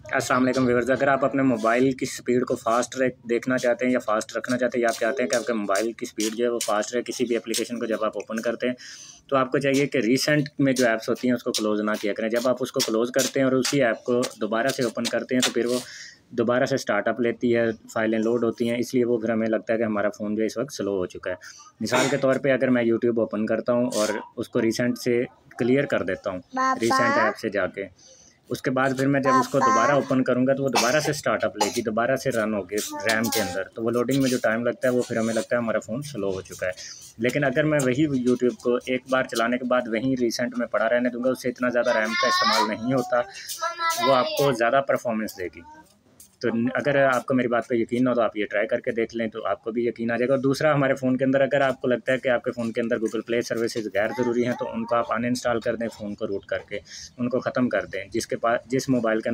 अस्सलाम वालेकुम व्यूअर्स, अगर आप अपने मोबाइल की स्पीड को फास्ट देखना चाहते हैं या फास्ट रखना चाहते हैं या आप चाहते हैं कि आपके मोबाइल की स्पीड जो है वो फास्ट रहे किसी भी एप्लीकेशन को जब आप ओपन करते हैं, तो आपको चाहिए कि रीसेंट में जो ऐप्स होती हैं उसको क्लोज़ ना किया करें। जब आप उसको क्लोज़ करते हैं और उसी ऐप को दोबारा से ओपन करते हैं तो फिर वो दोबारा से स्टार्टअप लेती है, फाइलें लोड होती हैं, इसलिए वो फिर हमें लगता है कि हमारा फ़ोन जो है इस वक्त स्लो हो चुका है। मिसाल के तौर पे अगर मैं यूट्यूब ओपन करता हूँ और उसको रीसेंट से क्लियर कर देता हूँ, रीसेंट ऐप से जाके, उसके बाद फिर मैं जब उसको दोबारा ओपन करूँगा तो वो दोबारा से स्टार्टअप लेगी, दोबारा से रन होगी रैम के अंदर, तो वो लोडिंग में जो टाइम लगता है वो फिर हमें लगता है हमारा फ़ोन स्लो हो चुका है। लेकिन अगर मैं वही यूट्यूब को एक बार चलाने के बाद वहीं रिसेंट में पड़ा रहने दूँगा, उससे इतना ज़्यादा रैम का इस्तेमाल नहीं होता, वो आपको ज़्यादा परफॉर्मेंस देगी। तो अगर आपको मेरी बात पे यकीन हो तो आप ये ट्राई करके देख लें, तो आपको भी यकीन आ जाएगा। और दूसरा, हमारे फ़ोन के अंदर अगर आपको लगता है कि आपके फ़ोन के अंदर गूगल प्ले सर्विसेज गैर ज़रूरी हैं, तो उनको आप अनइंस्टॉल कर दें, फ़ोन को रूट करके उनको ख़त्म कर दें। जिस मोबाइल के